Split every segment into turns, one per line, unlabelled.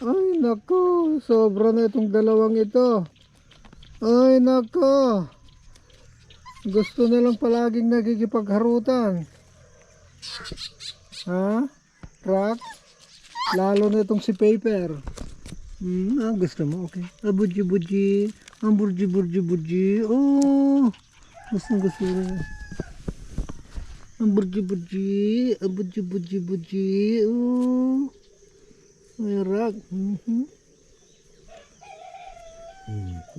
Ay nako, sobra na itong dalawang ito. Ay nako, gusto na lang palaging nagkikipagharutan. Ha? Rock? Lalo na itong si Paper. Gusto mo, okay. Budji-budji. Ang burji-burji-burji. Oh, gusto rin. Ang burji-burji. Ang budji-budji-budji. Oh, may rock.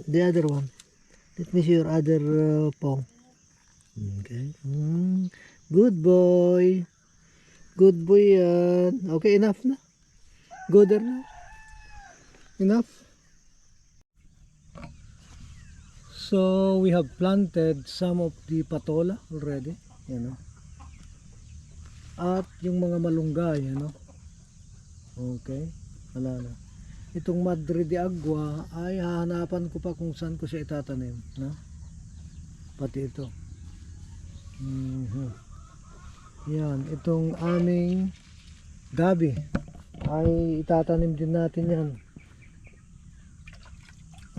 The other one. Let me see your other paw. Okay. Good boy. Good boy yan. Okay, enough na. Go there na. Enough. So we have planted some of the patola already, you know. At yung mga malunggay, you know. Okay, wala na. Itong Madre de Agua ay hahanapan ko pa kung saan ko siya itatanim, no? Pati ito. Yan, itong aming gabi ay itatanim din natin yan.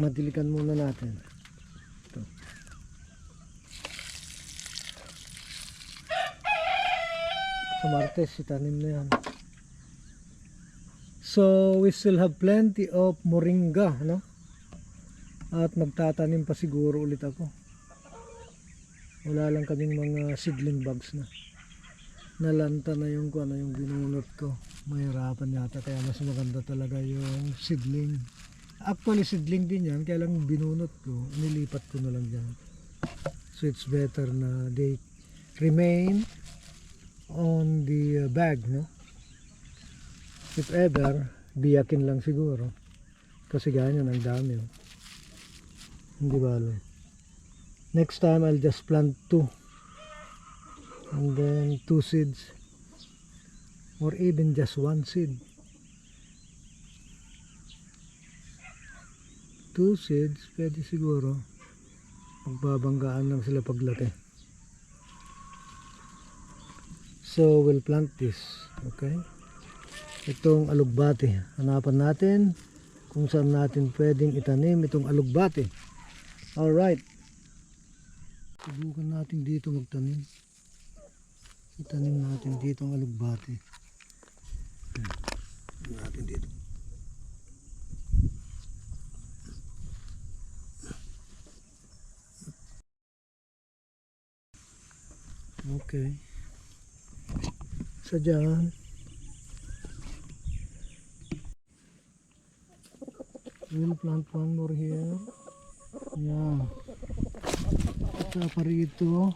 Madilikan muna natin. Ito. Sa Martes itanim na yan. So we still have plenty of moringa, no? At magtatanim pa siguro ulit ako. Wala lang kaming mga seedling bags na. Nalanta na yung ano yung binunot ko. Mahirapan yata, kaya mas maganda talaga yung seedling. Actually seedling din yan, kaya lang binunot ko, nilipat ko na lang dyan. So it's better na they remain on the bag, no? If ever, biyakin lang siguro. Kasi ganyan, ang dami. Oh. Hindi bale. Next time, I'll just plant 2. And then 2 seeds. Or even just 1 seed. 2 seeds, pwede siguro. Magbabanggaan lang sila paglaki. So, we'll plant this. Okay? Itong alugbati. Hanapan natin kung saan natin pwedeng itanim itong alugbati. Alright. Subukan natin dito magtanim. Itanim natin dito ang alugbati. Itanim natin dito. Okay. So dyan. We'll plant one more here. Yan. Ito pa rito.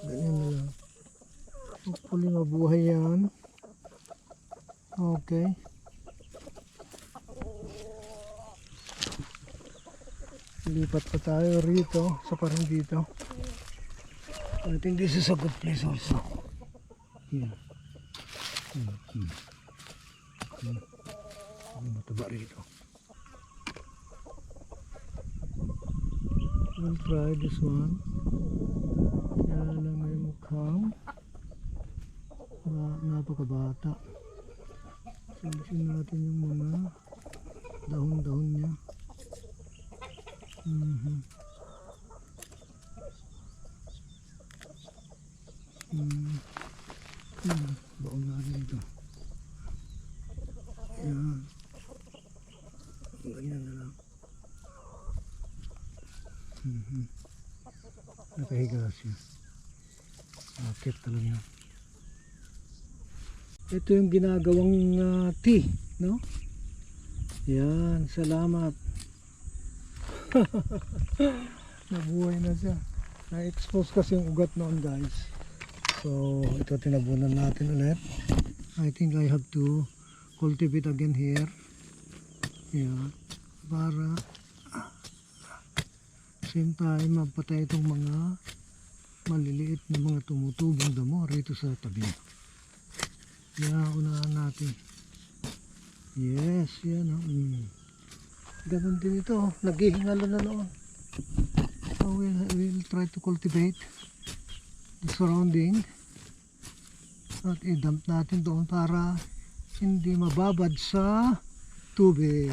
Ganyan na lang. Hopefully mabuhay yan. Okay. Lipat pa tayo rito. Sa parang dito. I think this is a good place also. Here. Mataba rito. We'll try this one. Kaya lang may mukhang napakabata. Silisin natin yung mga dahon-dahon niya. Baon natin ito. Yan. Ganyan na lang. Nakahiga siya. Akit talaga. Ito yung ginagawang tea, no? Yan, salamat. Nabuhay na siya. Na-expose kasi yung ugat noon, guys. So ito tinabunan natin ulit. I think I have to cultivate again here. Yeah, para same time mapatay itong mga maliliit na mga tumutubong damo rito sa tabi. Yeah, unahan natin. Yes, yan o. Ganun din ito. Naghihingalo na noon. So we'll try to cultivate the surrounding. At i-dump natin doon para hindi mababad sa tubig.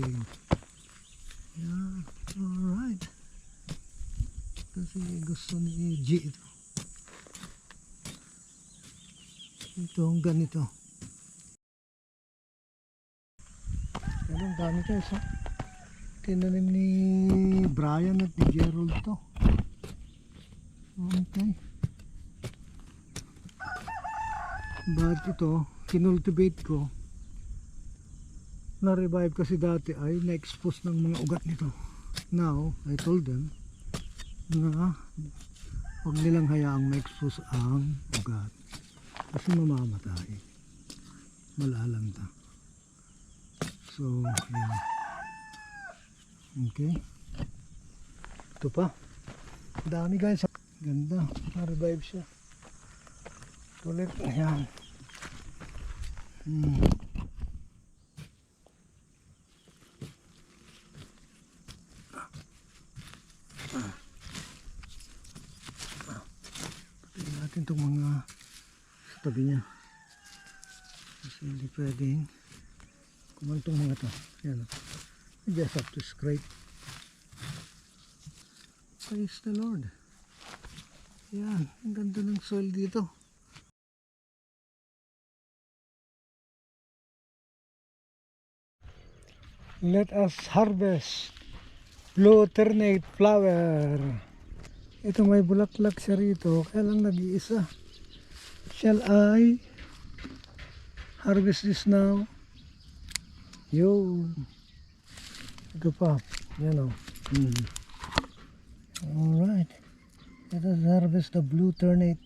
Yan. Alright. Kasi gusto ni G ito. Itong ganito. Pero ang dami guys, ha? Tinanim ni Brian at ni Gerald to. Okay. But ito, kinultivate ko. Na-revive kasi dati ay na-expose ng mga ugat nito. Now, I told them na huwag nilang hayaang ma-expose ang ugat. Kasi mamamatay. Malalanta. So, yan. Okay. Ito pa. Dami guys. Ganda. Na-revive siya. Ulit. Ayan. Pagdating natin itong mga sa tabi niya. Kasi hindi pwedeng kumantong mga ito. Ayan. You just have to scrape. Praise the Lord. Ayan. Ang ganda ng soil dito. Let us harvest blue ternate flower. Ito may bulaklak siya rito, kaya lang nag-iisa. Shall I harvest this now? Yo. Ito pa. Yan o. Alright. Let us harvest the blue ternate.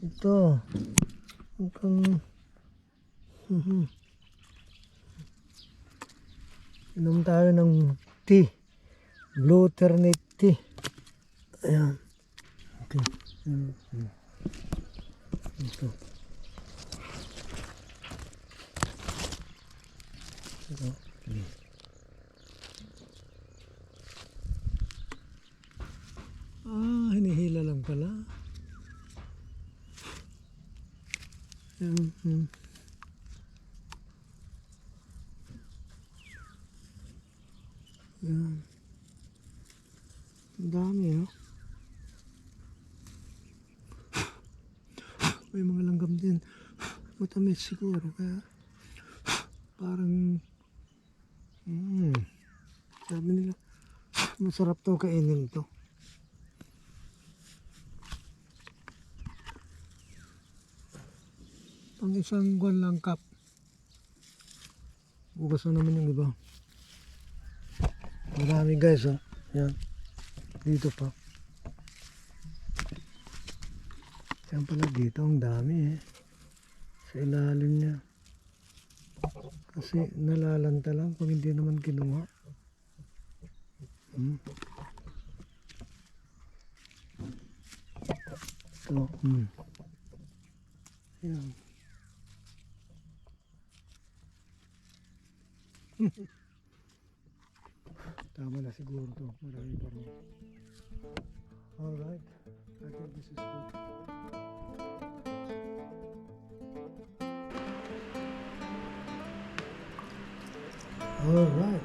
Ito. Inom tayo ng tea. Blue ternate tea. Ayan. Okay. Ito. Ito. Hinihila lang pala. Yan. Ang dami, oh. May mga langgam din. Matamis siguro, kaya parang sabi nila masarap to kainin to. Pang isang buwan lang cup. Bukas na naman yung iba. Marami guys, oh. Yan. Dito pa. Yan pala dito, ang dami eh. Sa ilalim niya. Kasi nalalanta lang pag hindi naman kinuha. Ito. Yan. Tama na siguro to. Marami pa rin. Alright. I think this is good. Alright.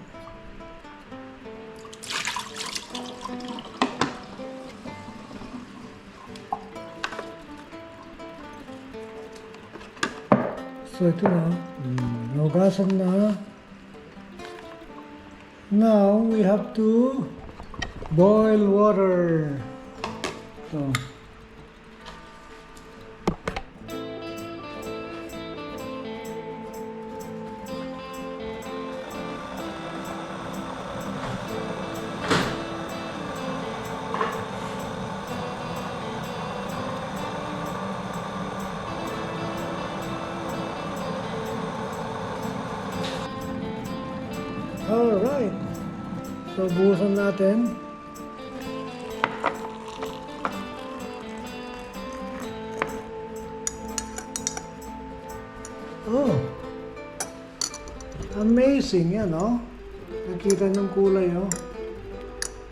So ito na. Naugasan na. Now we have to boil water. So alright. So buhusan natin. Oh. Amazing yan, oh. Nakita ng kulay, oh.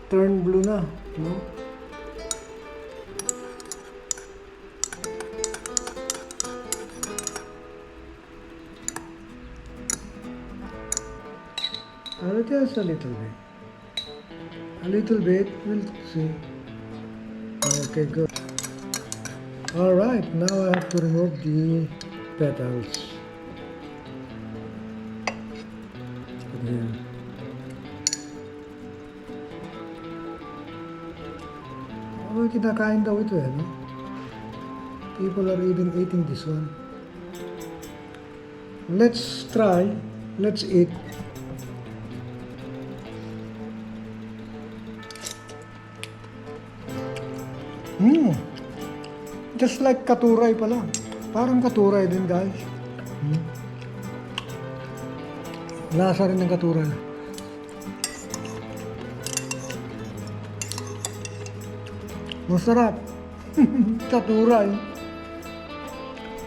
Turn blue na, no? Just a little bit. A little bit, we'll see. Okay, good. Alright, now I have to remove the petals. Here. Oh, kinakain daw ito eh, no? People are even eating this one. Let's try. Let's eat. Just like katuray pala. Parang katuray din, guys. Lasa rin ng katuray. Masarap. Katuray.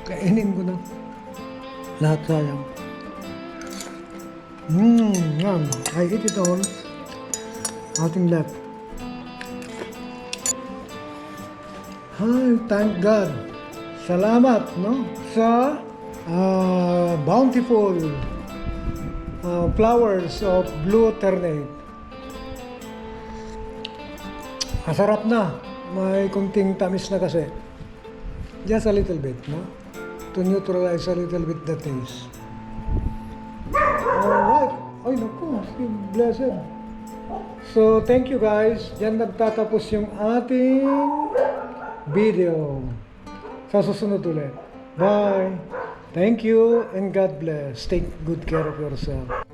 Kainin ko na. Lahat sayang. Yum. I eat it all. Nothing left. Ay, thank God. Salamat, no? Sa bountiful flowers of blue ternate. Masarap na. May kunting tamis na kasi. Just a little bit, no? To neutralize a little bit the taste. Alright. Ay, naku. Blessed. So, thank you guys. Diyan nagtatapos yung ating video. Sa susunod ulit. Bye. Thank you and God bless. Take good care of yourself.